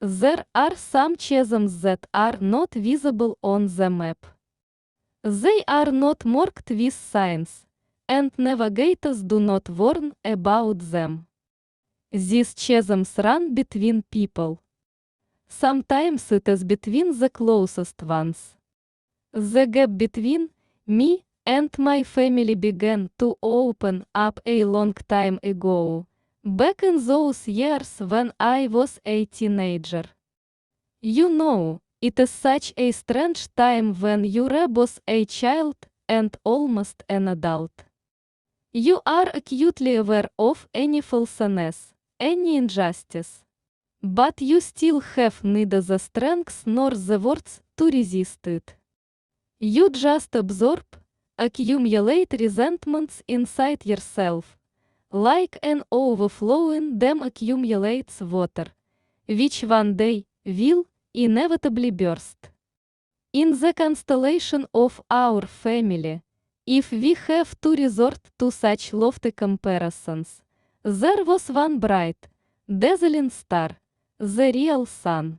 There are some chasms that are not visible on the map. They are not marked with signs, and navigators do not warn about them. These chasms run between people. Sometimes it is between the closest ones. The gap between me and my family began to open up a long time ago, back in those years when I was a teenager. You know, it is such a strange time when you're both a child and almost an adult. You are acutely aware of any falseness, any injustice. But you still have neither the strength nor the words to resist it. You just absorb, accumulate resentments inside yourself, like an overflowing dam accumulates water, which one day will inevitably burst. In the constellation of our family, if we have to resort to such lofty comparisons, there was one bright, dazzling star, the real sun.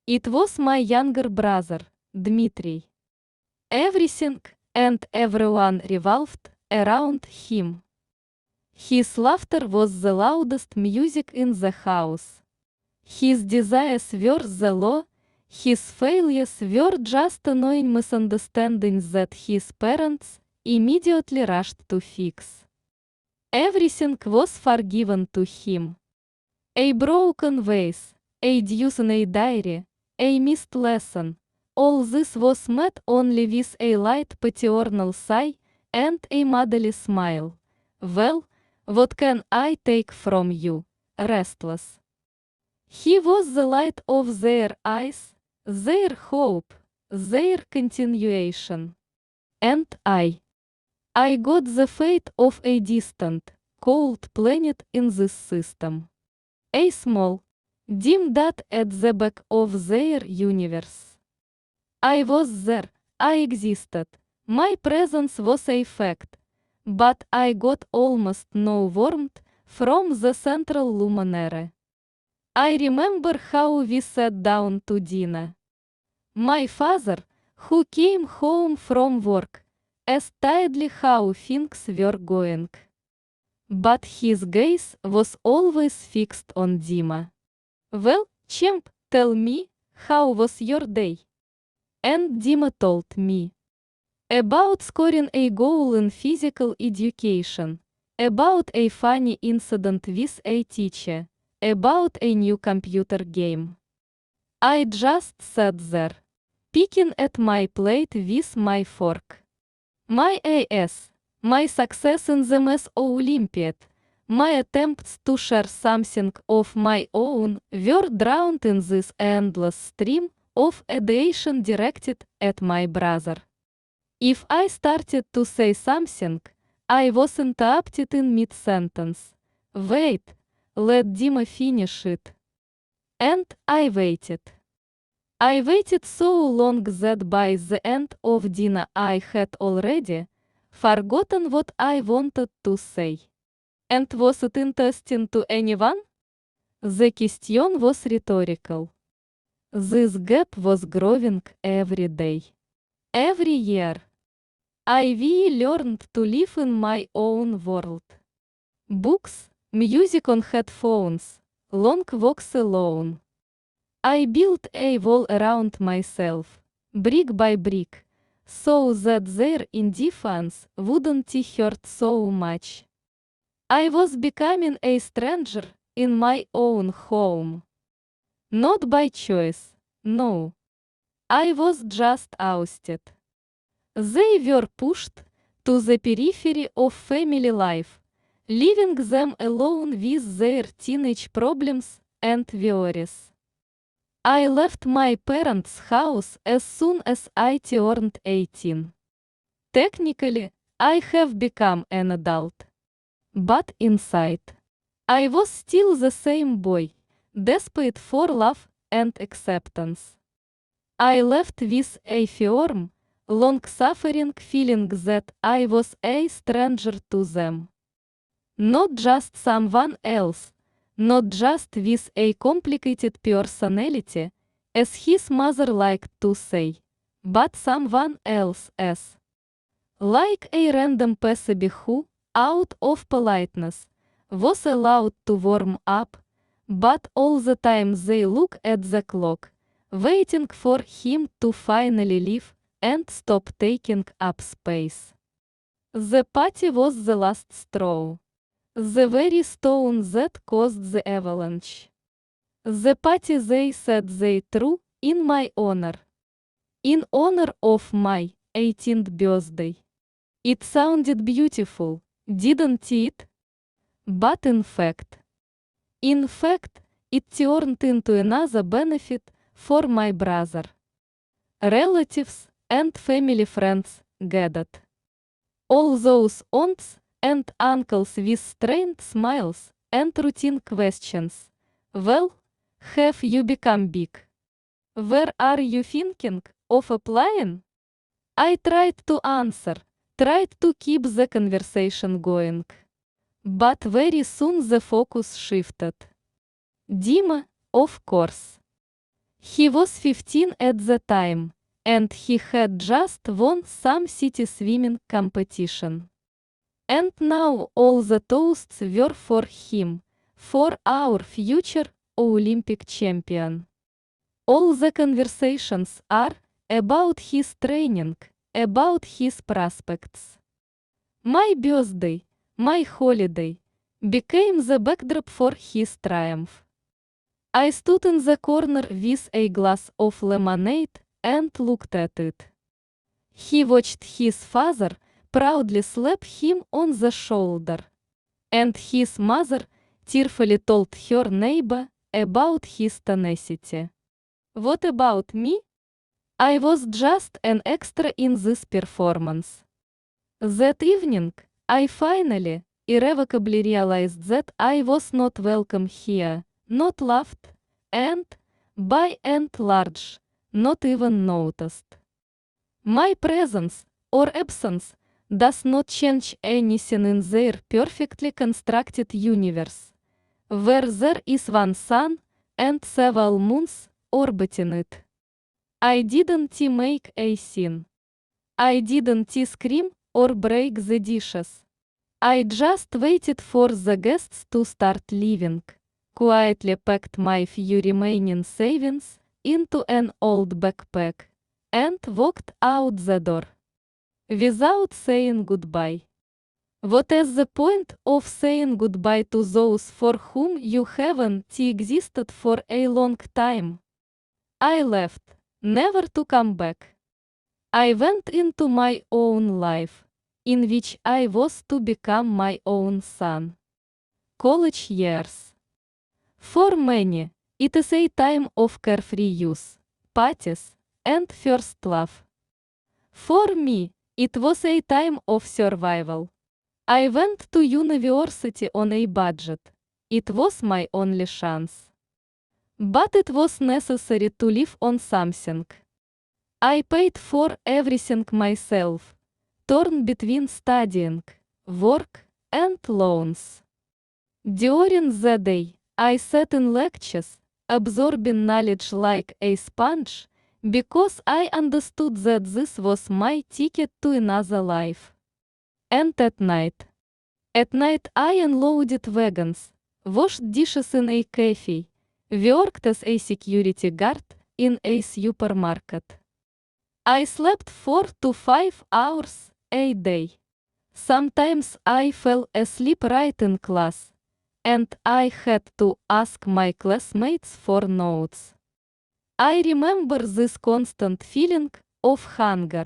It was my younger brother, Dmitri. Everything and everyone revolved around him. His laughter was the loudest music in the house. His desires were the law, his failures were just annoying misunderstandings that his parents immediately rushed to fix. Everything was forgiven to him. A broken vase, a deuce in a diary, a missed lesson, all this was met only with a light paternal sigh and a motherly smile. Well, what can I take from you, restless? He was the light of their eyes, their hope, their continuation. And I got the fate of a distant, cold planet in this system. A small, dim dot at the back of their universe. I was there, I existed, my presence was a fact, but I got almost no warmth from the central luminary. I remember how we sat down to dinner. My father, who came home from work, asked tiredly how things were going. But his gaze was always fixed on Dima. Well, champ, tell me, how was your day? And Dima told me about scoring a goal in physical education, about a funny incident with a teacher, about a new computer game. I just sat there, picking at my plate with my fork. My AS, my success in the Math Olympiad, my attempts to share something of my own were drowned in this endless stream of adulation directed at my brother. If I started to say something, I was interrupted in mid-sentence. Wait, let Dima finish it. And I waited. I waited so long that by the end of dinner I had already forgotten what I wanted to say. And was it interesting to anyone? The question was rhetorical. This gap was growing every day. Every year. I learned to live in my own world. Books, music on headphones, long walks alone. I built a wall around myself, brick by brick, so that their indifference wouldn't hurt so much. I was becoming a stranger in my own home. Not by choice, no. I was just ousted. They were pushed to the periphery of family life, leaving them alone with their teenage problems and worries. I left my parents' house as soon as I turned 18. Technically, I have become an adult. But inside, I was still the same boy, desperate for love and acceptance. I left with a firm, long-suffering feeling that I was a stranger to them. Not just someone else, not just with a complicated personality, as his mother liked to say, but someone else as. Like a random passerby who, out of politeness, was allowed to warm up, but all the time they look at the clock, waiting for him to finally leave and stop taking up space. The party was the last straw. The very stone that caused the avalanche. The party they said they threw in my honor. In honor of my 18th birthday. It sounded beautiful, didn't it? But in fact, it turned into another benefit for my brother. Relatives and family friends gathered. All those aunts and uncles with strained smiles and routine questions. Well, have you become big? Where are you thinking of applying? I tried to answer, tried to keep the conversation going. But very soon the focus shifted. Dima, of course. He was 15 at the time, and he had just won some city swimming competition. And now all the toasts were for him, for our future Olympic champion. All the conversations are about his training, about his prospects. My birthday, my holiday, became the backdrop for his triumph. I stood in the corner with a glass of lemonade and looked at it. He watched his father proudly slap him on the shoulder. And his mother tearfully told her neighbor about his tenacity. What about me? I was just an extra in this performance. That evening, I finally, irrevocably realized that I was not welcome here, not loved, and, by and large, not even noticed. My presence, or absence, does not change anything in their perfectly constructed universe, where there is one sun and several moons orbiting it. I didn't make a scene. I didn't scream or break the dishes. I just waited for the guests to start leaving, quietly packed my few remaining savings into an old backpack, and walked out the door. Without saying goodbye. What is the point of saying goodbye to those for whom you haven't existed for a long time? I left, never to come back. I went into my own life, in which I was to become my own son. College years. For many, it is a time of carefree youth, parties, and first love. For me, it was a time of survival. I went to university on a budget. It was my only chance. But it was necessary to live on something. I paid for everything myself, torn between studying, work, and loans. During the day, I sat in lectures, absorbing knowledge like a sponge, because I understood that this was my ticket to another life. And at night I unloaded wagons, washed dishes in a cafe, worked as a security guard in a supermarket. I slept 4 to 5 hours a day. Sometimes I fell asleep right in class, and I had to ask my classmates for notes. I remember this constant feeling of hunger.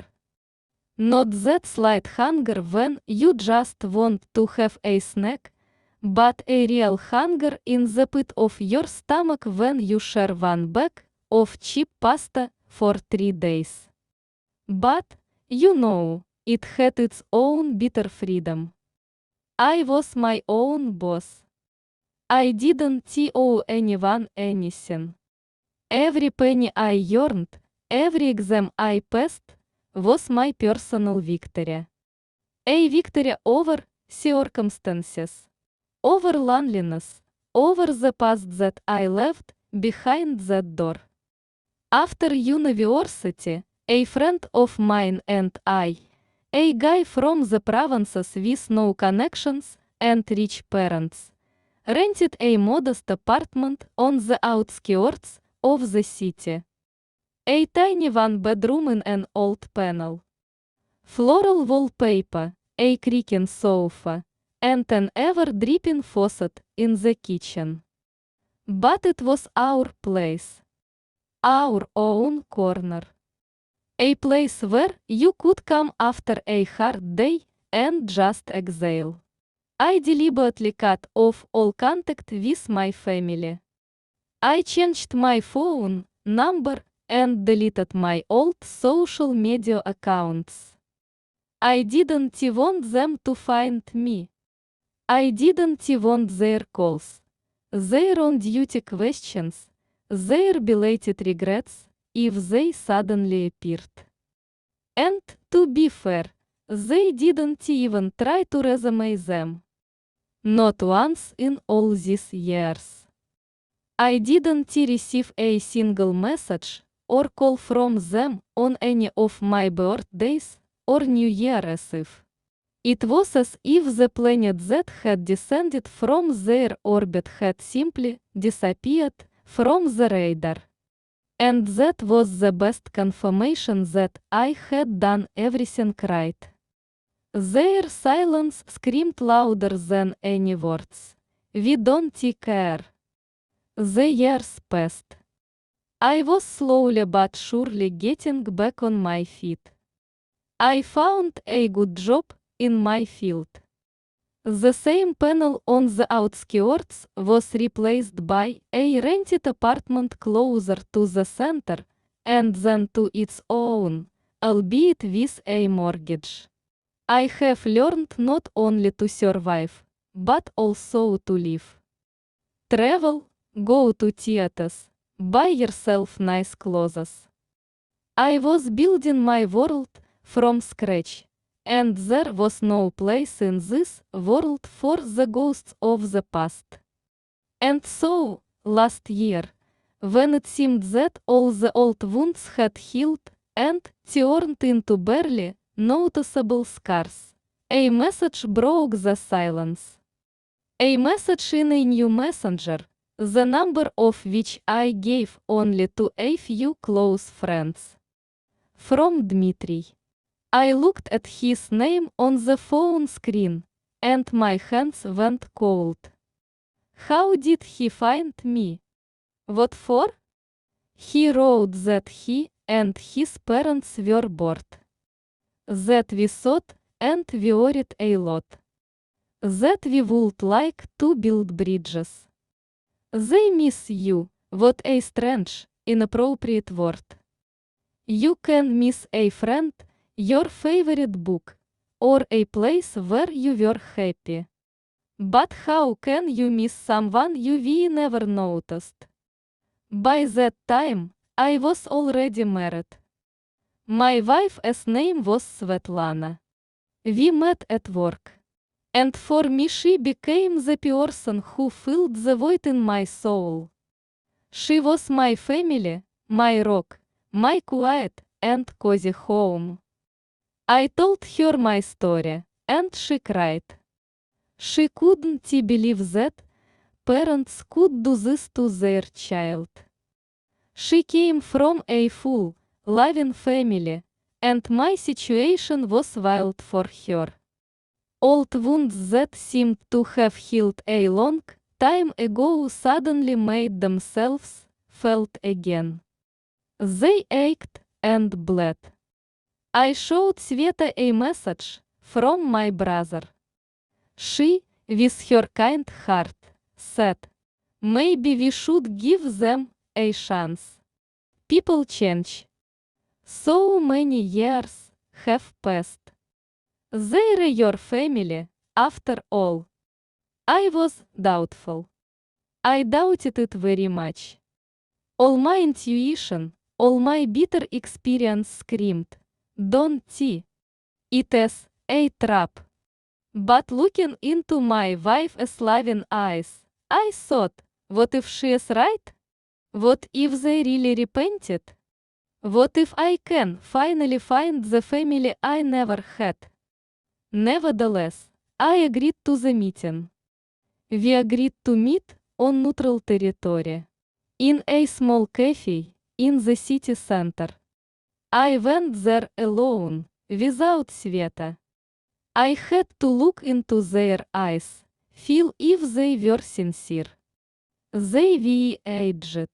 Not that slight hunger when you just want to have a snack, but a real hunger in the pit of your stomach when you share one bag of cheap pasta for 3 days. But, you know, it had its own bitter freedom. I was my own boss. I didn't owe anyone anything. Every penny I earned, every exam I passed, was my personal victory. A victory over circumstances, over loneliness, over the past that I left behind that door. After university, a friend of mine and I, a guy from the provinces with no connections and rich parents, rented a modest apartment on the outskirts of the city. A tiny one-bedroom in an old panel. Floral wallpaper, a creaking sofa, and an ever-dripping faucet in the kitchen. But it was our place. Our own corner. A place where you could come after a hard day and just exhale. I deliberately cut off all contact with my family. I changed my phone number and deleted my old social media accounts. I didn't want them to find me. I didn't want their calls, their on-duty questions, their belated regrets if they suddenly appeared. And, to be fair, they didn't even try to resume them. Not once in all these years. I didn't receive a single message or call from them on any of my birthdays or New Year's Eve. It was as if the planet that had descended from their orbit had simply disappeared from the radar. And that was the best confirmation that I had done everything right. Their silence screamed louder than any words. We don't care. The years passed. I was slowly but surely getting back on my feet. I found a good job in my field. The same panel on the outskirts was replaced by a rented apartment closer to the center, and then to its own, albeit with a mortgage. I have learned not only to survive, but also to live. Travel, go to theaters, buy yourself nice clothes. I was building my world from scratch, and there was no place in this world for the ghosts of the past. And so, last year, when it seemed that all the old wounds had healed and turned into barely noticeable scars, a message broke the silence. A message in a new messenger, the number of which I gave only to a few close friends. From Dmitry. I looked at his name on the phone screen, and my hands went cold. How did he find me? What for? He wrote that he and his parents were bored. That we thought and we worried a lot. That we would like to build bridges. They miss you, what a strange, inappropriate word. You can miss a friend, your favorite book, or a place where you were happy. But how can you miss someone you never noticed? By that time, I was already married. My wife's name was Svetlana. We met at work. And for me she became the person who filled the void in my soul. She was my family, my rock, my quiet and cozy home. I told her my story, and she cried. She couldn't believe that parents could do this to their child. She came from a full, loving family, and my situation was wild for her. Old wounds that seemed to have healed a long time ago suddenly made themselves felt again. They ached and bled. I showed Sveta a message from my brother. She, with her kind heart, said, maybe we should give them a chance. People change. So many years have passed. They're your family, after all. I was doubtful. I doubted it very much. All my intuition, all my bitter experience screamed, don't see it as a trap. But looking into my wife's loving eyes, I thought, what if she is right? What if they really repented? What if I can finally find the family I never had? Nevertheless, I agreed to the meeting. We agreed to meet on neutral territory. In a small cafe, in the city center. I went there alone, without Sveta. I had to look into their eyes, feel if they were sincere. They were aged.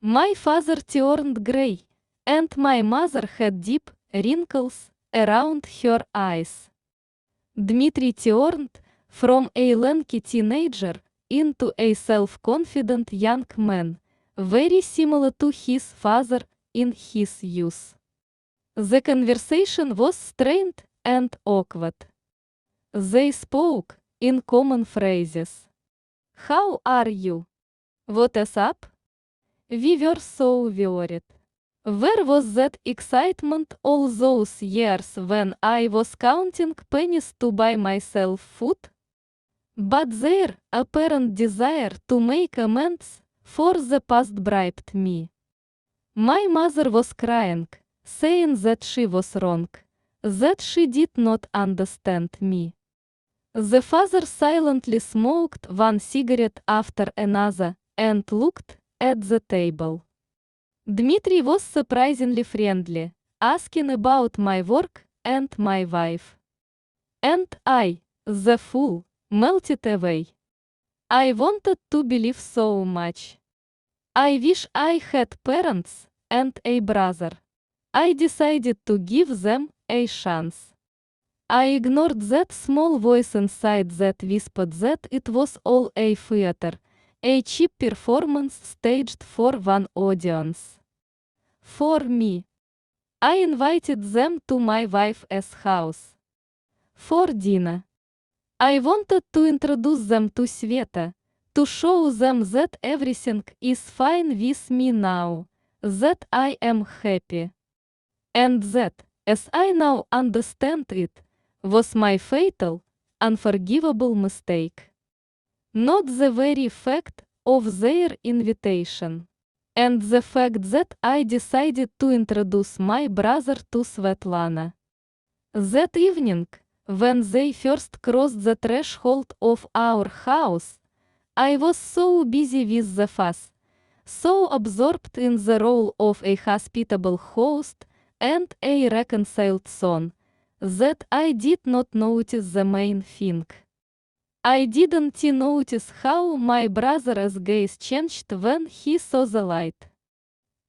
My father turned gray, and my mother had deep wrinkles around her eyes. Dmitry turned from a lanky teenager into a self-confident young man, very similar to his father in his youth. The conversation was strained and awkward. They spoke in common phrases. How are you? What is up? We were so worried. Where was that excitement all those years when I was counting pennies to buy myself food? But their apparent desire to make amends for the past bribed me. My mother was crying, saying that she was wrong, that she did not understand me. The father silently smoked one cigarette after another and looked at the table. Dmitry was surprisingly friendly, asking about my work and my wife. And I, the fool, melted away. I wanted to believe so much. I wish I had parents and a brother. I decided to give them a chance. I ignored that small voice inside that whispered that it was all a theater, a cheap performance staged for one audience. For me. I invited them to my wife's house. For dinner. I wanted to introduce them to Sveta, to show them that everything is fine with me now, that I am happy. And that, as I now understand it, was my fatal, unforgivable mistake. Not the very fact of their invitation. And the fact that I decided to introduce my brother to Svetlana. That evening, when they first crossed the threshold of our house, I was so busy with the fuss, so absorbed in the role of a hospitable host and a reconciled son, that I did not notice the main thing. I didn't notice how my brother's gaze changed when he saw the light.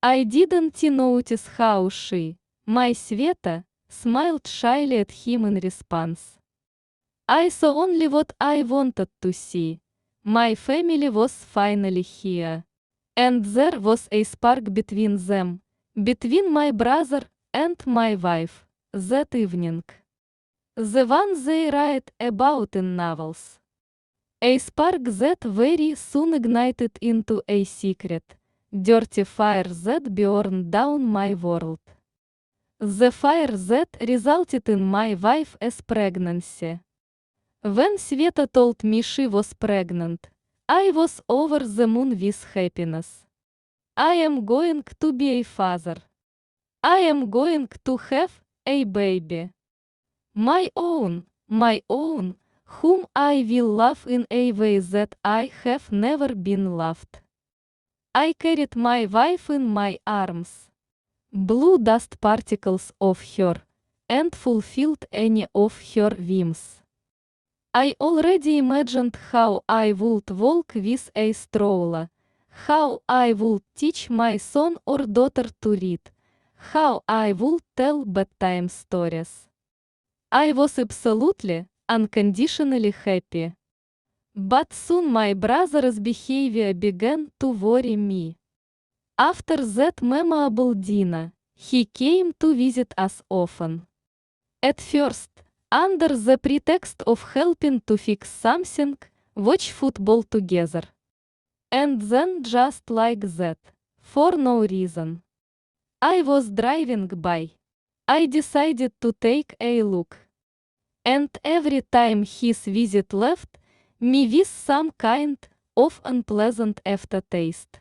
I didn't notice how she, my Sveta, smiled shyly at him in response. I saw only what I wanted to see. My family was finally here. And there was a spark between them, between my brother and my wife, that evening. The one they write about in novels. A spark that very soon ignited into a secret, dirty fire that burned down my world. The fire that resulted in my wife's pregnancy. When Sveta told me she was pregnant, I was over the moon with happiness. I am going to be a father. I am going to have a baby. My own, whom I will love in a way that I have never been loved. I carried my wife in my arms. Blew dust particles off her, and fulfilled any of her whims. I already imagined how I would walk with a stroller, how I would teach my son or daughter to read, how I would tell bedtime stories. I was absolutely, unconditionally happy. But soon my brother's behavior began to worry me. After that memorable dinner, he came to visit us often. At first, under the pretext of helping to fix something, watch football together. And then just like that, for no reason. I was driving by. I decided to take a look. And every time his visit left me with some kind of unpleasant aftertaste.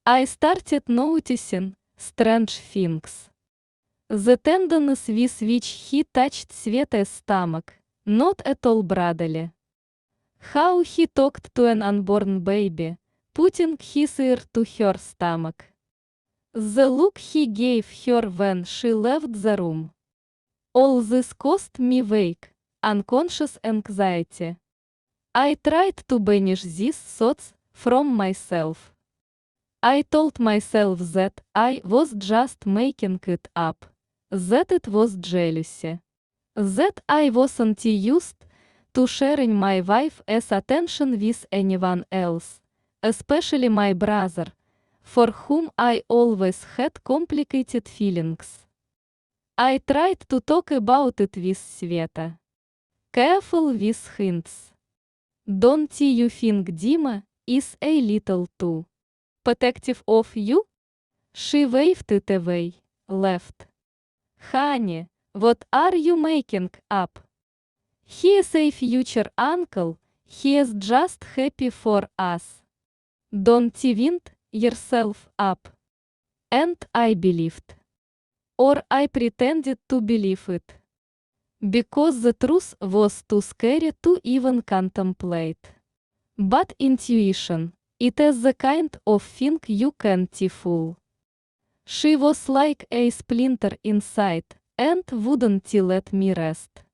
I started noticing strange things. The tenderness with which he touched Sveta's stomach, not at all brotherly. How he talked to an unborn baby, putting his ear to her stomach. The look he gave her when she left the room. All this caused me vague, unconscious anxiety. I tried to banish these thoughts from myself. I told myself that I was just making it up, that it was jealousy, that I wasn't used to sharing my wife's attention with anyone else, especially my brother, for whom I always had complicated feelings. I tried to talk about it with Sveta. Careful with hints. Don't you think Dima is a little too protective of you? She waved it away, left. Honey, what are you making up? He is a future uncle, he is just happy for us. Don't wind yourself up. And I believed. Or I pretended to believe it. Because the truth was too scary to even contemplate. But intuition, it is the kind of thing you can't fool. She was like a splinter inside, and wouldn't let me rest.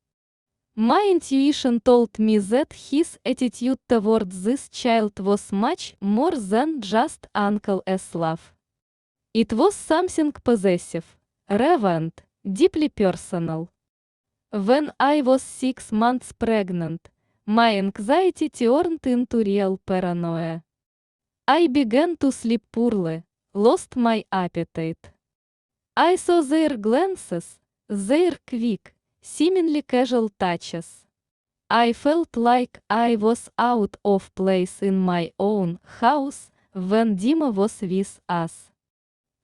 My intuition told me that his attitude towards this child was much more than just uncle's love. It was something possessive, reverent, deeply personal. When I was 6 months pregnant, my anxiety turned into real paranoia. I began to sleep poorly, lost my appetite. I saw their glances, their quick, seemingly casual touches. I felt like I was out of place in my own house when Dima was with us.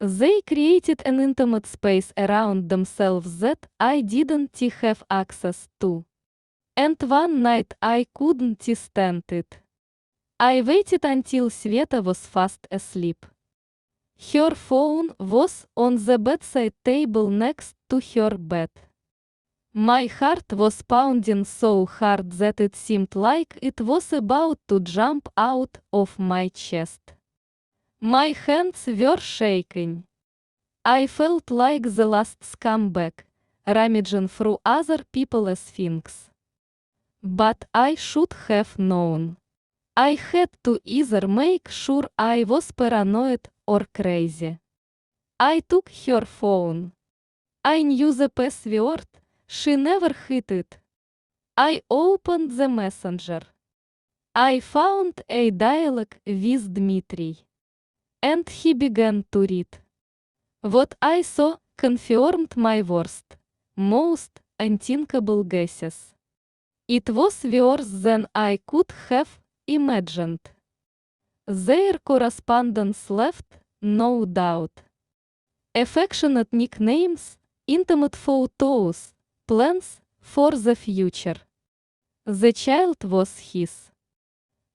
They created an intimate space around themselves that I didn't have access to. And one night I couldn't stand it. I waited until Sveta was fast asleep. Her phone was on the bedside table next to her bed. My heart was pounding so hard that it seemed like it was about to jump out of my chest. My hands were shaking. I felt like the last scumbag, rummaging through other people's things. But I should have known. I had to either make sure I was paranoid or crazy. I took her phone. I knew the password, she never hid it. I opened the messenger. I found a dialogue with Dmitry. And he began to read. What I saw confirmed my worst, most unthinkable guesses. It was worse than I could have imagined. Their correspondence left no doubt. Affectionate nicknames, intimate photos, plans for the future. The child was his.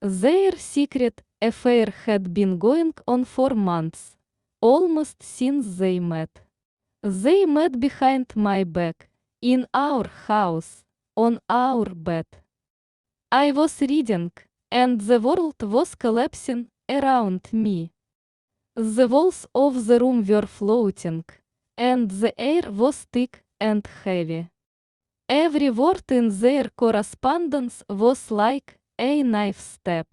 Their secret affair had been going on for months, almost since they met. They met behind my back, in our house, on our bed. I was reading, and the world was collapsing around me. The walls of the room were floating, and the air was thick and heavy. Every word in their correspondence was like a knife stab.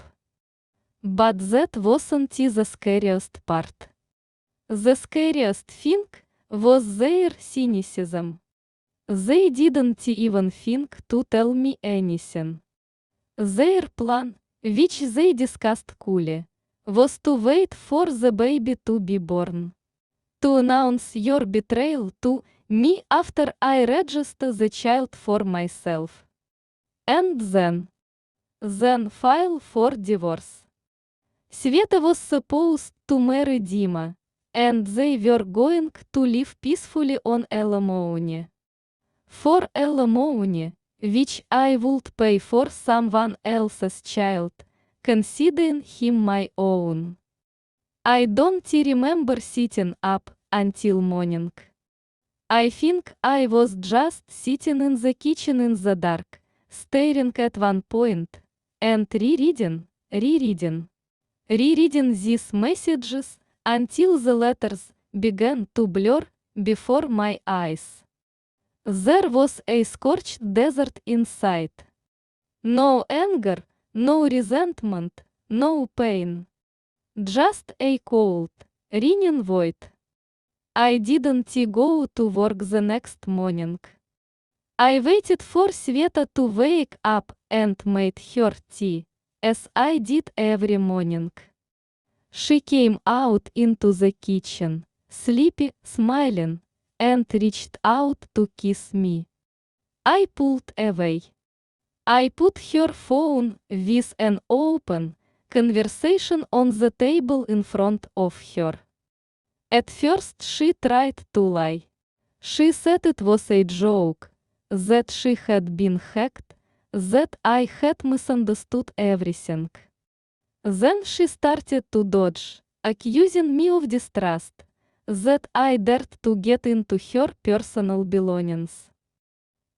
But that wasn't the scariest part. The scariest thing was their cynicism. They didn't even think to tell me anything. Their plan, which they discussed coolly, was to wait for the baby to be born. To announce your betrayal to me after I register the child for myself. And then file for divorce. Sveta was supposed to marry Dima, and they were going to live peacefully on alimony. For alimony, which I would pay for someone else's child, considering him my own. I don't remember sitting up until morning. I think I was just sitting in the kitchen in the dark, staring at one point, and rereading these messages until the letters began to blur before my eyes. There was a scorched desert inside. No anger, no resentment, no pain. Just a cold, ringing void. I didn't go to work the next morning. I waited for Sveta to wake up and made her tea, as I did every morning. She came out into the kitchen, sleepy, smiling, and reached out to kiss me. I pulled away. I put her phone with an open conversation on the table in front of her. At first she tried to lie. She said it was a joke, that she had been hacked, that I had misunderstood everything. Then she started to dodge, accusing me of distrust, that I dared to get into her personal belongings.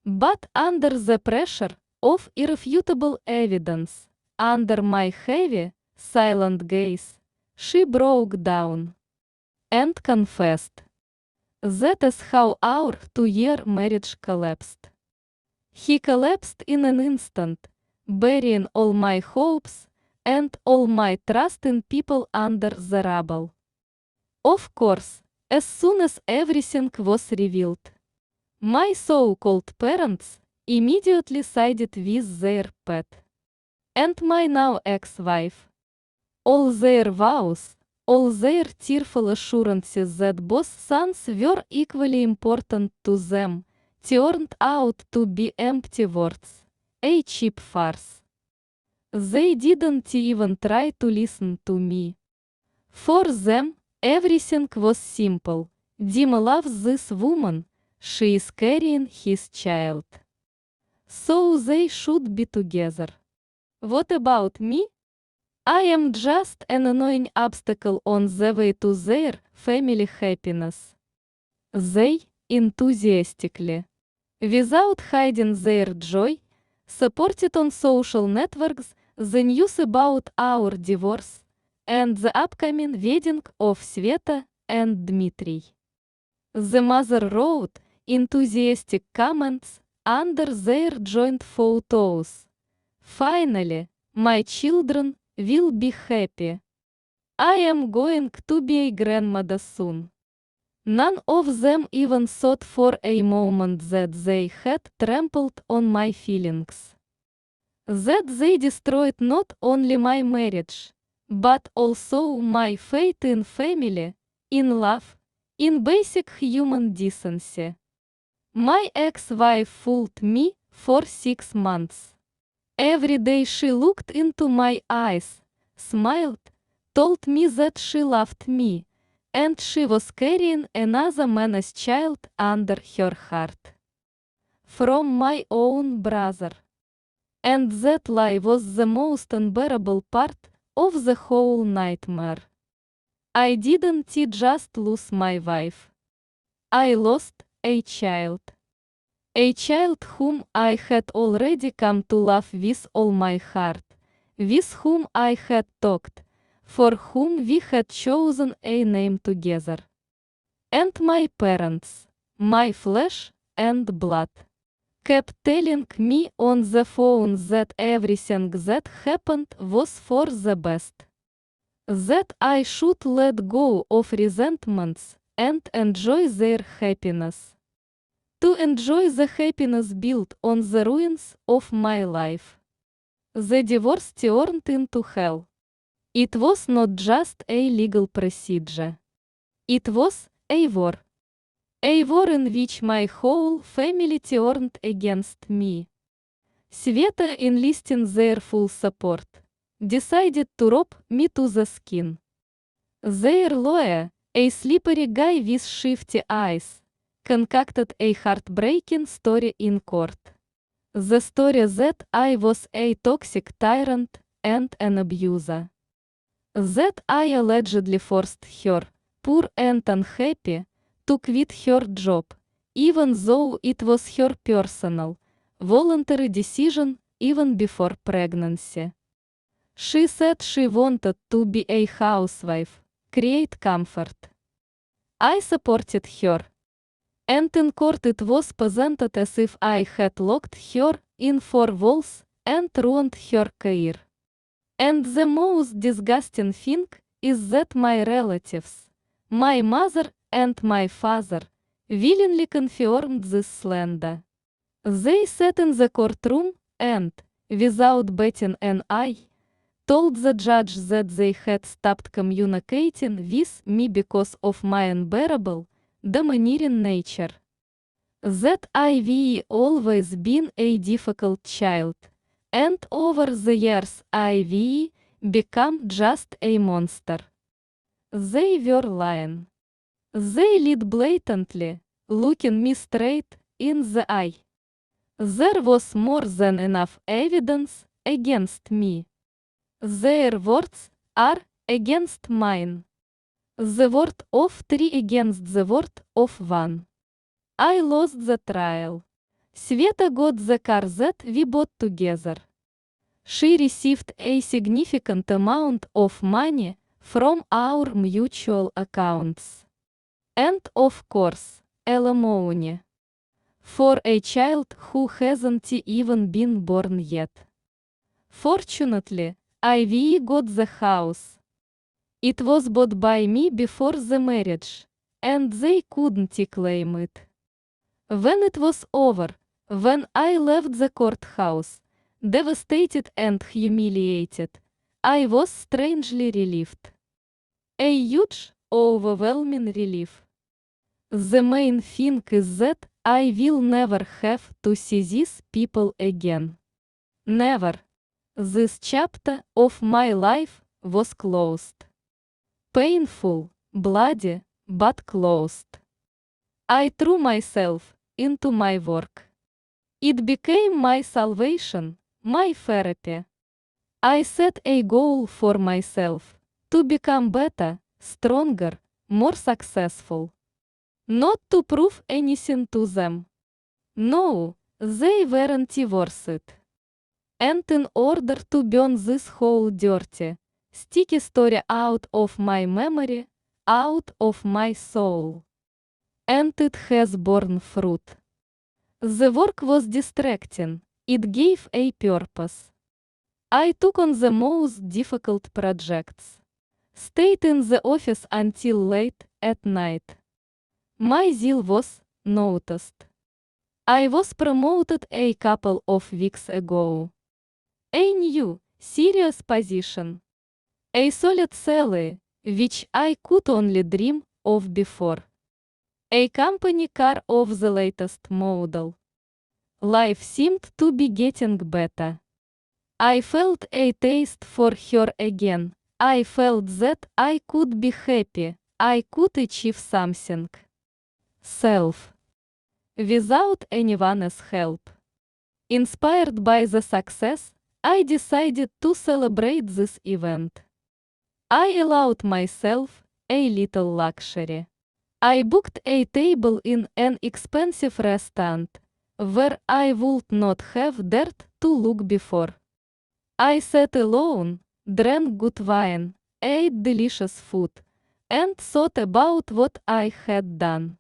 But under the pressure of irrefutable evidence, under my heavy, silent gaze, she broke down and confessed. That is how our 2-year marriage collapsed. He collapsed in an instant, burying all my hopes and all my trust in people under the rubble. Of course, as soon as everything was revealed, my so-called parents immediately sided with their pet. And my now ex-wife. All their vows, all their tearful assurances that both sons were equally important to them, turned out to be empty words, a cheap farce. They didn't even try to listen to me. For them, everything was simple. Dim loves this woman, she is carrying his child. So they should be together. What about me? I am just an annoying obstacle on the way to their family happiness. They, enthusiastically, without hiding their joy, supported on social networks the news about our divorce and the upcoming wedding of Sveta and Dmitry. The mother wrote enthusiastic comments under their joint photos. Finally, my children will be happy. I am going to be a grandmother soon. None of them even thought for a moment that they had trampled on my feelings. That they destroyed not only my marriage, but also my faith in family, in love, in basic human decency. My ex-wife fooled me for 6 months. Every day she looked into my eyes, smiled, told me that she loved me, and she was carrying another man's child under her heart. From my own brother. And that lie was the most unbearable part of the whole nightmare. I didn't just lose my wife. I lost a child. A child whom I had already come to love with all my heart, with whom I had talked, for whom we had chosen a name together. And my parents, my flesh and blood, kept telling me on the phone that everything that happened was for the best. That I should let go of resentments and enjoy their happiness. To enjoy the happiness built on the ruins of my life. The divorce turned into hell. It was not just a legal procedure. It was a war. A war in which my whole family turned against me. Sveta, enlisting their full support, decided to rob me to the skin. Their lawyer, a slippery guy with shifty eyes, concocted a heartbreaking story in court. The story that I was a toxic tyrant and an abuser. That I allegedly forced her, poor and unhappy, to quit her job, even though it was her personal, voluntary decision even before pregnancy. She said she wanted to be a housewife, create comfort. I supported her. And in court it was presented as if I had locked her in four walls and ruined her career. And the most disgusting thing is that my relatives, my mother and my father, willingly confirmed this slander. They sat in the courtroom and, without batting an eye, told the judge that they had stopped communicating with me because of my unbearable, domineering nature. That I've always been a difficult child, and over the years I've become just a monster. They were lying. They lied blatantly, looking me straight in the eye. There was more than enough evidence against me. Their words are against mine. The word of three against the word of one. I lost the trial. Sveta got the car that we bought together. She received a significant amount of money from our mutual accounts. And of course, alimony. For a child who hasn't even been born yet. Fortunately, Ivy got the house. It was bought by me before the marriage, and they couldn't claim it. When it was over, when I left the courthouse, devastated and humiliated, I was strangely relieved. A huge, overwhelming relief. The main thing is that I will never have to see these people again. Never. This chapter of my life was closed. Painful, bloody, but closed. I threw myself into my work. It became my salvation, my therapy. I set a goal for myself to become better, stronger, more successful. Not to prove anything to them. No, they weren't worth it. And in order to burn this whole dirty, sticky story out of my memory, out of my soul. And it has borne fruit. The work was distracting, it gave a purpose. I took on the most difficult projects. Stayed in the office until late at night. My zeal was noticed. I was promoted a couple of weeks ago. A new, serious position. A solid salary, which I could only dream of before. A company car of the latest model. Life seemed to be getting better. I felt a taste for her again. I felt that I could be happy, I could achieve something. Self. Without anyone's help. Inspired by the success, I decided to celebrate this event. I allowed myself a little luxury. I booked a table in an expensive restaurant, where I would not have dared to look before. I sat alone, drank good wine, ate delicious food, and thought about what I had done.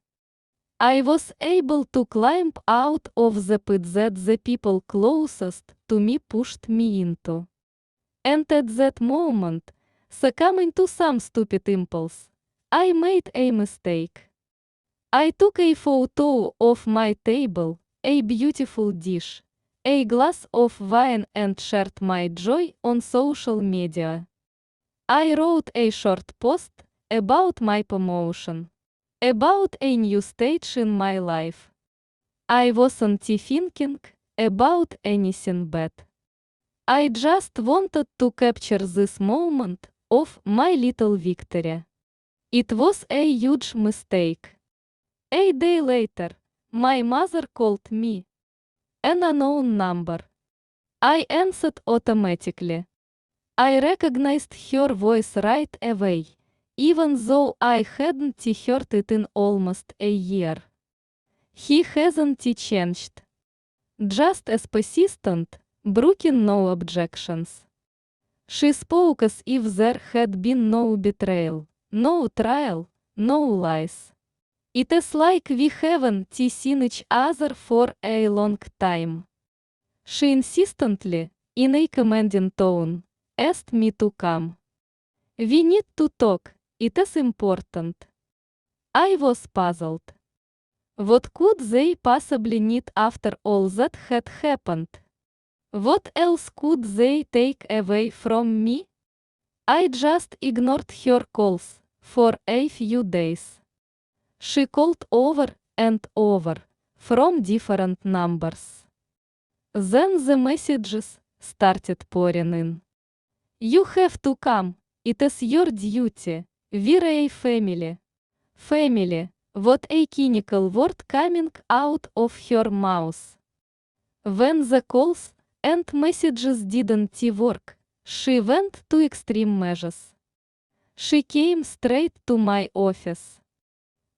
I was able to climb out of the pit that the people closest to me pushed me into. And at that moment, succumbing to some stupid impulse, I made a mistake. I took a photo of my table, a beautiful dish, a glass of wine and shared my joy on social media. I wrote a short post about my promotion, about a new stage in my life. I wasn't thinking about anything bad. I just wanted to capture this moment of my little victory. It was a huge mistake. A day later, my mother called me. An unknown number. I answered automatically. I recognized her voice right away, even though I hadn't heard it in almost a year. He hasn't changed. Just as persistent, brooking no objections. She spoke as if there had been no betrayal, no trial, no lies. It is like we haven't seen each other for a long time. She insistently, in a commanding tone, asked me to come. We need to talk, it is important. I was puzzled. What could they possibly need after all that had happened? What else could they take away from me? I just ignored her calls for a few days. She called over and over from different numbers. Then the messages started pouring in. You have to come, it is your duty, we're a family. Family, what a cynical word coming out of her mouth. When the calls and messages didn't work, she went to extreme measures. She came straight to my office.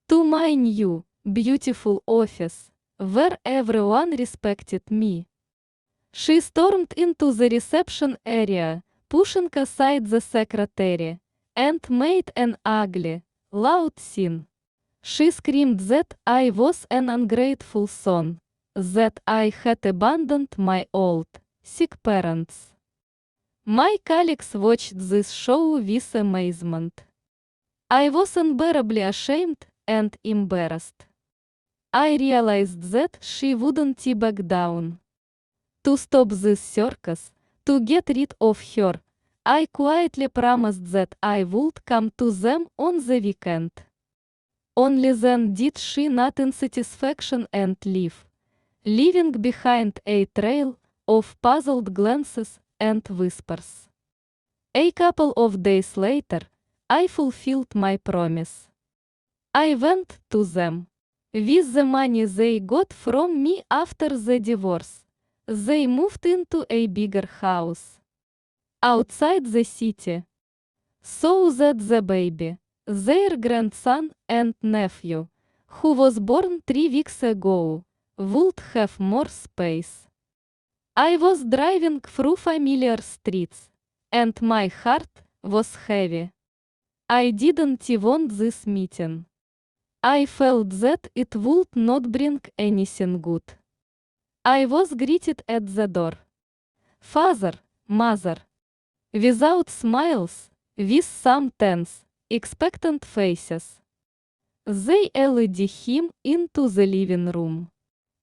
To my new, beautiful office, where everyone respected me. She stormed into the reception area, pushing aside the secretary, and made an ugly, loud scene. She screamed that I was an ungrateful son, that I had abandoned my old, sick parents. My colleagues watched this show with amazement. I was unbearably ashamed and embarrassed. I realized that she wouldn't back down. To stop this circus, to get rid of her, I quietly promised that I would come to them on the weekend. Only then did she not in satisfaction and leave, leaving behind a trail of puzzled glances and whispers. A couple of days later, I fulfilled my promise. I went to them. With the money they got from me after the divorce, they moved into a bigger house outside the city, so that the baby, their grandson and nephew, who was born 3 weeks ago, would have more space. I was driving through familiar streets, and my heart was heavy. I didn't want this meeting. I felt that it would not bring anything good. I was greeted at the door. Father, mother. Without smiles, with some tense, expectant faces. They led him into the living room.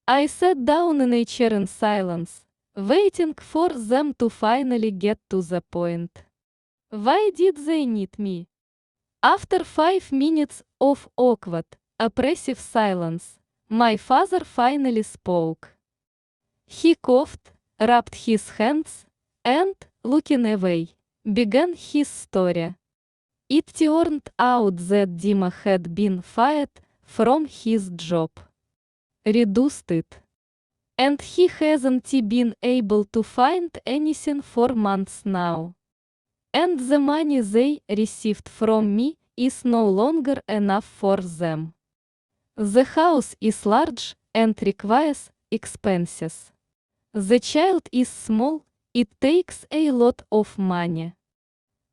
I sat down in a chair in silence, waiting for them to finally get to the point. Why did they need me? After 5 minutes of awkward, oppressive silence, my father finally spoke. He coughed, rubbed his hands, and, looking away, began his story. It turned out that Dima had been fired from his job. Reduced it. And he hasn't been able to find anything for months now. And the money they received from me is no longer enough for them. The house is large and requires expenses. The child is small, it takes a lot of money.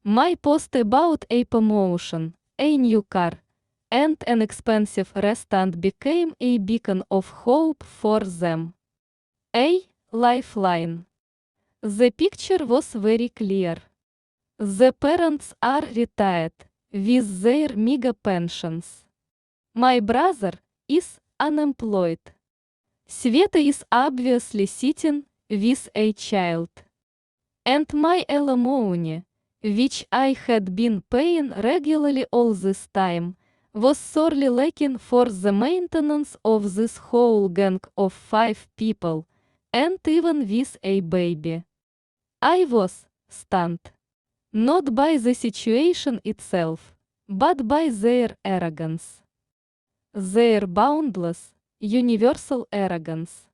My post about a promotion, a new car, and an expensive restaurant became a beacon of hope for them. A lifeline. The picture was very clear. The parents are retired, with their mega pensions. My brother is unemployed. Sveta is obviously sitting with a child. And my alimony, which I had been paying regularly all this time, was sorely lacking for the maintenance of this whole gang of 5 people, and even with a baby. I was stunned. Not by the situation itself, but by their arrogance. Their boundless, universal arrogance.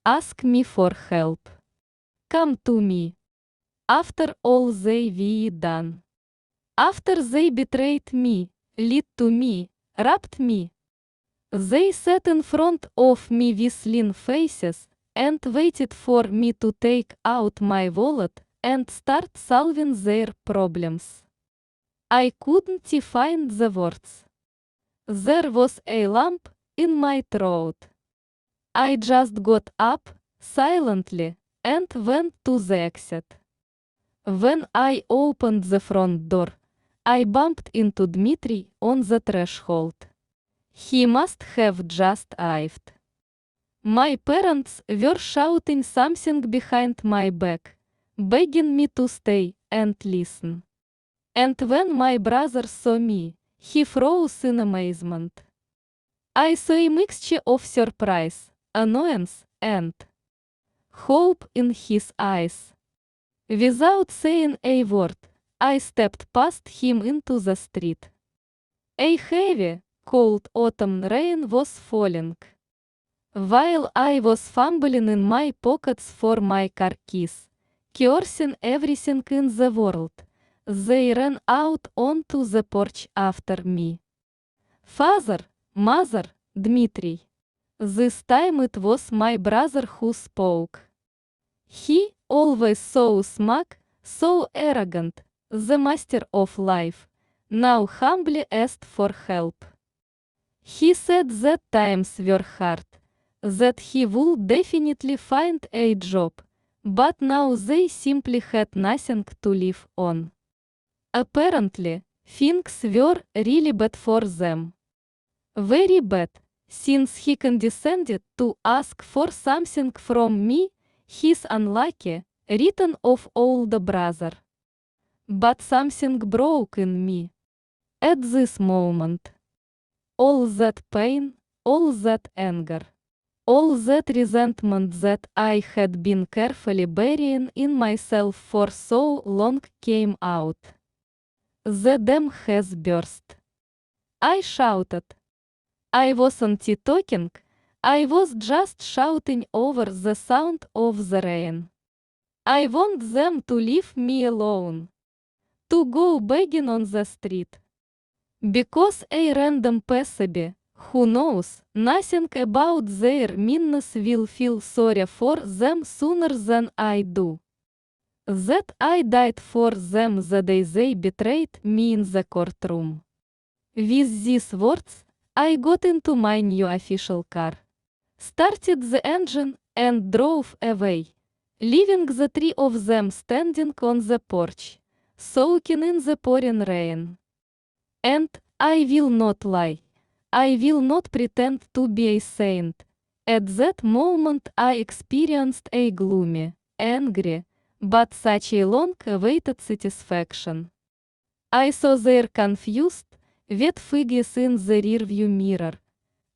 Ask me for help. Come to me. after all they we done. After they betrayed me, lied to me, robbed me. They sat in front of me with lean faces, and waited for me to take out my wallet and start solving their problems. I couldn't find the words. There was a lump in my throat. I just got up, silently, and went to the exit. When I opened the front door, I bumped into Dmitry on the threshold. He must have just arrived. My parents were shouting something behind my back, begging me to stay and listen. And when my brother saw me, he froze in amazement. I saw a mixture of surprise, annoyance, and hope in his eyes. Without saying a word, I stepped past him into the street. A heavy, cold autumn rain was falling. While I was fumbling in my pockets for my car keys, cursing everything in the world, they ran out onto the porch after me. Father, mother, Dmitry. This time it was my brother who spoke. He, always so smug, so arrogant, the master of life, now humbly asked for help. He said that times were hard, that he would definitely find a job, but now they simply had nothing to live on. Apparently, things were really bad for them. Very bad, since he condescended to ask for something from me, his unlucky, written off older brother. But something broke in me. At this moment. All that pain, all that anger, all that resentment that I had been carefully burying in myself for so long came out. The dam has burst. I shouted. I wasn't talking, I was just shouting over the sound of the rain. I want them to leave me alone. To go begging on the street. Because a random passerby, who knows nothing about their meanness, will feel sorry for them sooner than I do. That I died for them the day they betrayed me in the courtroom. With these words, I got into my new official car, started the engine, and drove away, leaving the three of them standing on the porch, soaking in the pouring rain. And, I will not lie, I will not pretend to be a saint. At that moment I experienced a gloomy, angry, but such a long-awaited satisfaction. I saw their confused, wet figures in the rearview mirror,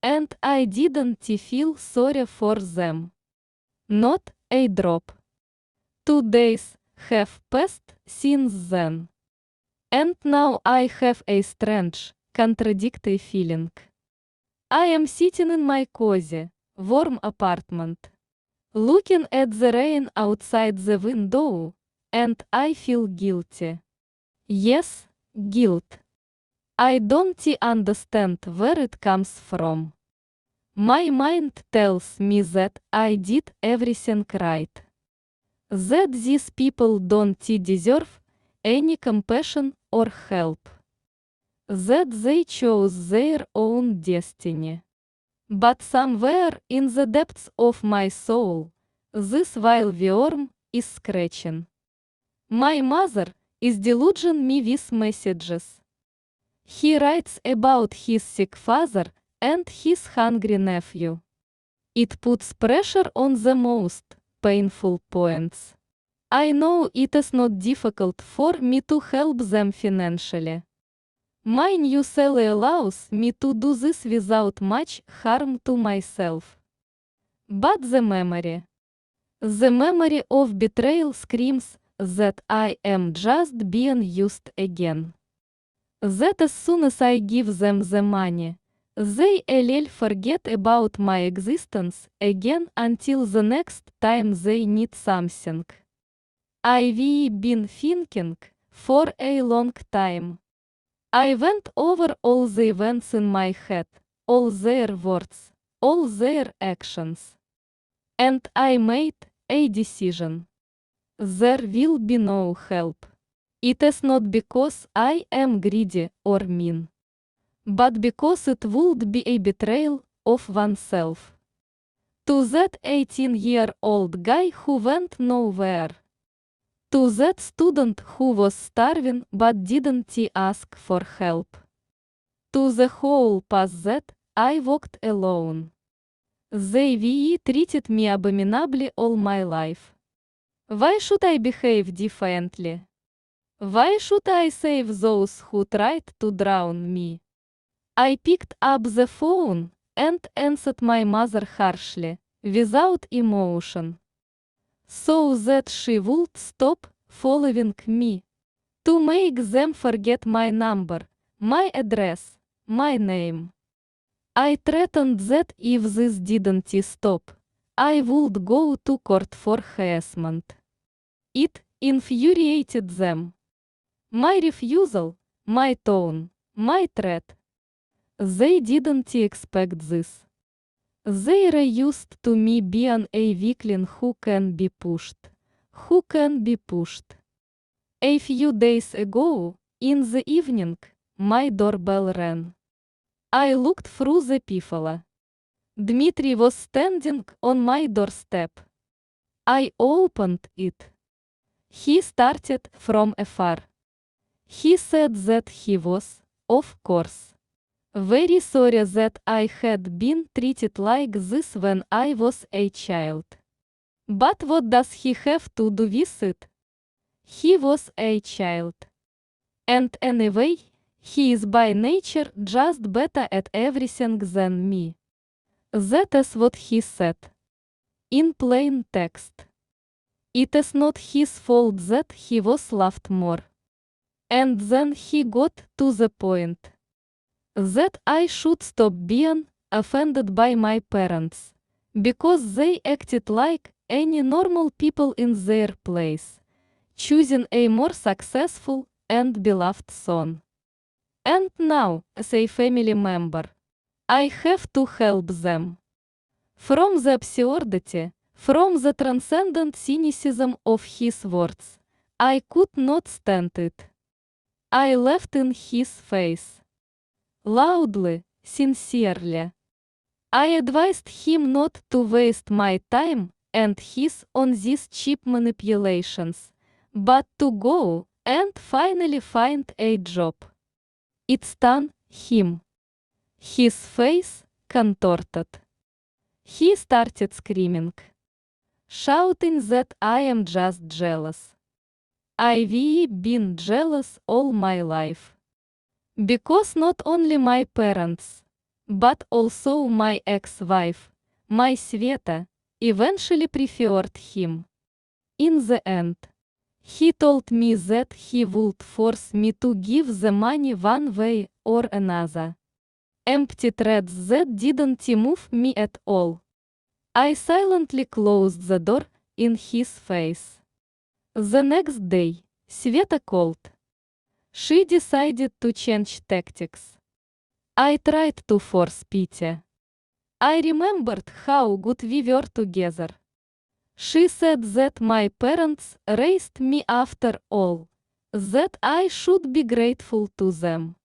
and I didn't feel sorry for them. Not a drop. 2 days have passed since then. And now I have a strange, contradictory feeling. I am sitting in my cozy, warm apartment, looking at the rain outside the window, and I feel guilty. Yes, guilt. I don't understand where it comes from. My mind tells me that I did everything right. That these people don't deserve any compassion or help. That they chose their own destiny. But somewhere in the depths of my soul, this vile worm is scratching. My mother is deluging me with messages. He writes about his sick father and his hungry nephew. It puts pressure on the most painful points. I know it is not difficult for me to help them financially. My new salary allows me to do this without much harm to myself. But the memory of betrayal screams that I am just being used again. That as soon as I give them the money, they will forget about my existence again until the next time they need something. I've been thinking for a long time. I went over all the events in my head, all their words, all their actions. And I made a decision. There will be no help. It is not because I am greedy or mean, but because it would be a betrayal of oneself. To that 18-year-old guy who went nowhere. To that student who was starving but didn't ask for help. To the whole path that I walked alone. They treated me abominably all my life. Why should I behave differently? Why should I save those who tried to drown me? I picked up the phone and answered my mother harshly, without emotion, so that she would stop following me. To make them forget my number, my address, my name. I threatened that if this didn't stop, I would go to court for harassment. It infuriated them. My refusal, my tone, my threat. They didn't expect this. They are used to me being a weakling who can be pushed. Who can be pushed. A few days ago, in the evening, my doorbell rang. I looked through the peephole. Dmitry was standing on my doorstep. I opened it. He started from afar. He said that he was, of course, very sorry that I had been treated like this when I was a child. But what does he have to do with it? He was a child. And anyway, he is by nature just better at everything than me. That is what he said. In plain text. It is not his fault that he was loved more. And then he got to the point that I should stop being offended by my parents, because they acted like any normal people in their place, choosing a more successful and beloved son. And now, as a family member, I have to help them. From the absurdity, from the transcendent cynicism of his words, I could not stand it. I laughed in his face. Loudly, sincerely. I advised him not to waste my time and his on these cheap manipulations, but to go and finally find a job. It stunned him. His face contorted. He started screaming, shouting that I am just jealous. I've been jealous all my life. Because not only my parents, but also my ex-wife, my Sveta, eventually preferred him. In the end, he told me that he would force me to give the money one way or another. Empty threats that didn't move me at all. I silently closed the door in his face. The next day, Sveta called. She decided to change tactics. I tried to force pity. I remembered how good we were together. She said that my parents raised me after all, that I should be grateful to them.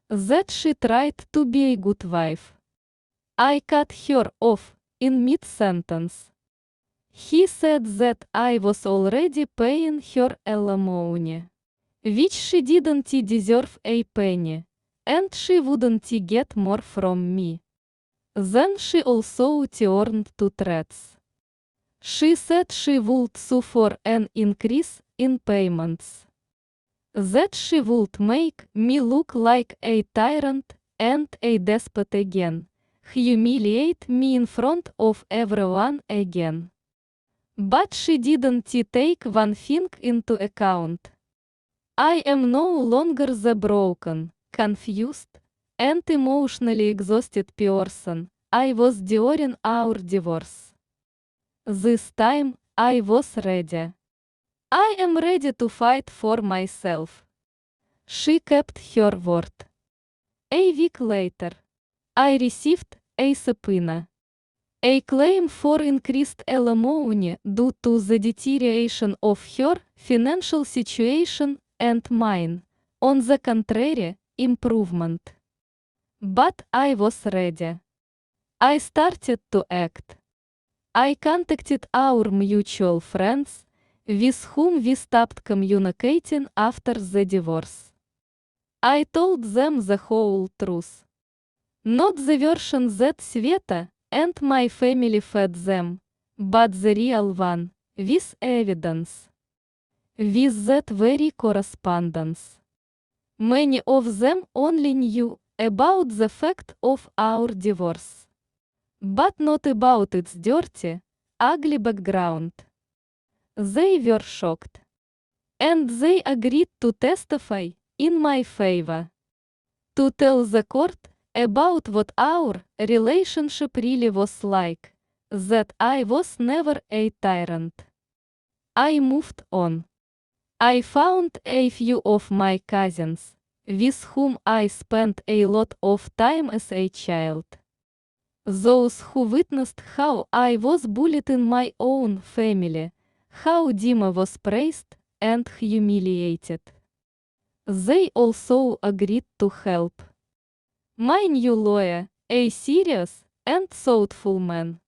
That she tried to be a good wife. I cut her off in mid-sentence. He said that I was already paying her alimony, which she didn't deserve a penny, and she wouldn't get more from me. Then she also turned to threats. She said she would sue for an increase in payments. That she would make me look like a tyrant and a despot again, humiliate me in front of everyone again. But she didn't take one thing into account. I am no longer the broken, confused, and emotionally exhausted person I was during our divorce. This time, I was ready. I am ready to fight for myself. She kept her word. A week later, I received a subpoena. A claim for increased alimony due to the deterioration of her financial situation and mine, on the contrary, improvement. But I was ready. I started to act. I contacted our mutual friends, with whom we stopped communicating after the divorce. I told them the whole truth. Not the version that Sveta and my family fed them, but the real one, with evidence. With that very correspondence. Many of them only knew about the fact of our divorce, but not about its dirty, ugly background. They were shocked. And they agreed to testify in my favor. To tell the court about what our relationship really was like, that I was never a tyrant. I moved on. I found a few of my cousins, with whom I spent a lot of time as a child. Those who witnessed how I was bullied in my own family, how Dima was praised and humiliated. They also agreed to help. My new lawyer, a serious and thoughtful man,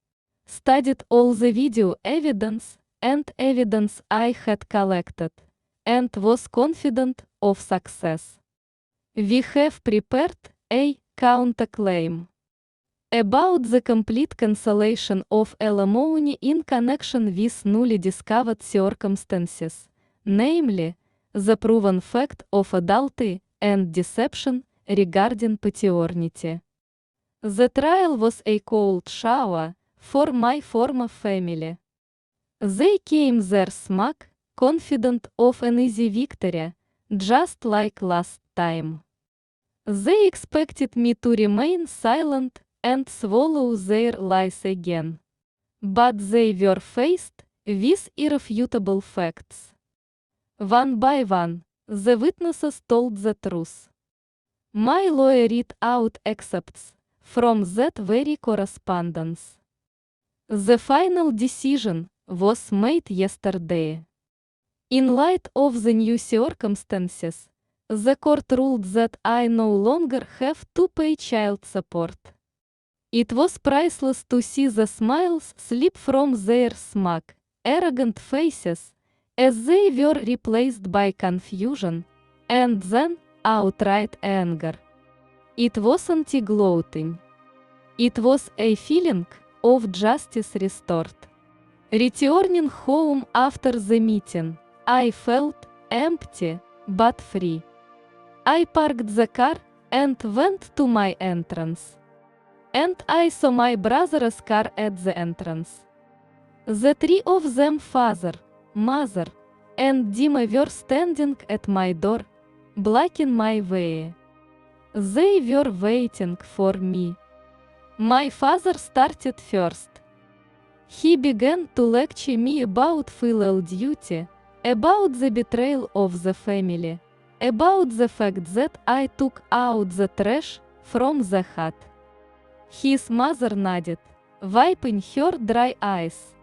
studied all the video evidence and evidence I had collected, and was confident of success. We have prepared a counterclaim about the complete cancellation of alimony in connection with newly discovered circumstances, namely, the proven fact of adultery and deception regarding paternity. The trial was a cold shower for my former family. They came there smug, confident of an easy victory, just like last time. They expected me to remain silent and swallow their lies again. But they were faced with irrefutable facts. One by one, the witnesses told the truth. My lawyer read out excerpts from that very correspondence. The final decision was made yesterday. In light of the new circumstances, the court ruled that I no longer have to pay child support. It was priceless to see the smiles slip from their smug, arrogant faces, as they were replaced by confusion, and then outright anger. It wasn't gloating. It was a feeling of justice restored. Returning home after the meeting, I felt empty but free. I parked the car and went to my entrance. And I saw my brother's car at the entrance. The three of them, father, mother, and Dima, were standing at my door, blocking my way. They were waiting for me. My father started first. He began to lecture me about filial duty, about the betrayal of the family, about the fact that I took out the trash from the hut. His mother nodded, wiping her dry eyes.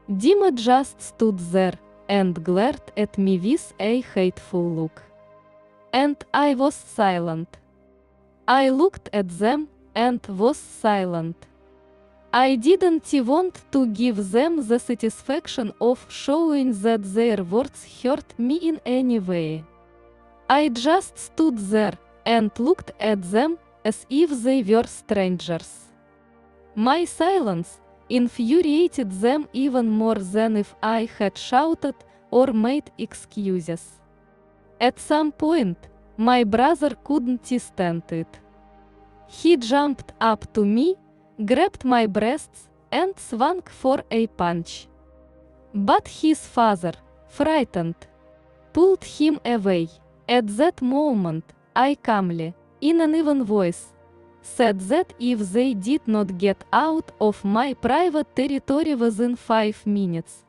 Dima just stood there and glared at me with a hateful look. And I was silent. I looked at them and was silent. I didn't want to give them the satisfaction of showing that their words hurt me in any way. I just stood there and looked at them as if they were strangers. My silence infuriated them even more than if I had shouted or made excuses. At some point, my brother couldn't stand it. He jumped up to me, grabbed my breasts, and swung for a punch. But his father, frightened, pulled him away. At that moment, I calmly, in an even voice, said that if they did not get out of my private territory within 5 minutes,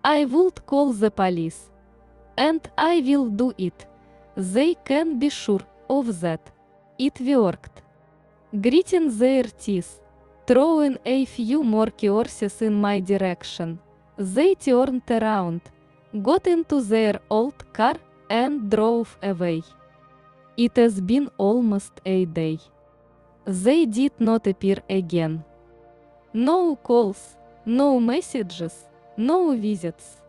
I would call the police. and I will do it. They can be sure of that. It worked. Gritting their teeth, throwing a few more curses in my direction, they turned around, got into their old car, and drove away. It has been almost a day. They did not appear again. No calls, no messages, no visits.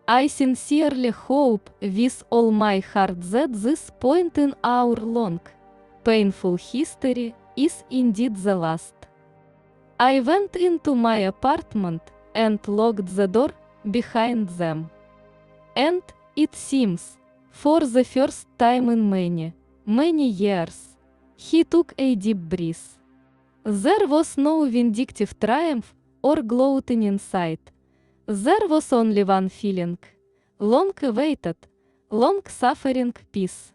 I sincerely hope with all my heart that this point in our long, painful history is indeed the last. I went into my apartment and locked the door behind them. And, it seems, for the first time in many, many years, he took a deep breath. There was no vindictive triumph or gloating inside. There was only one feeling, long-awaited, long-suffering peace.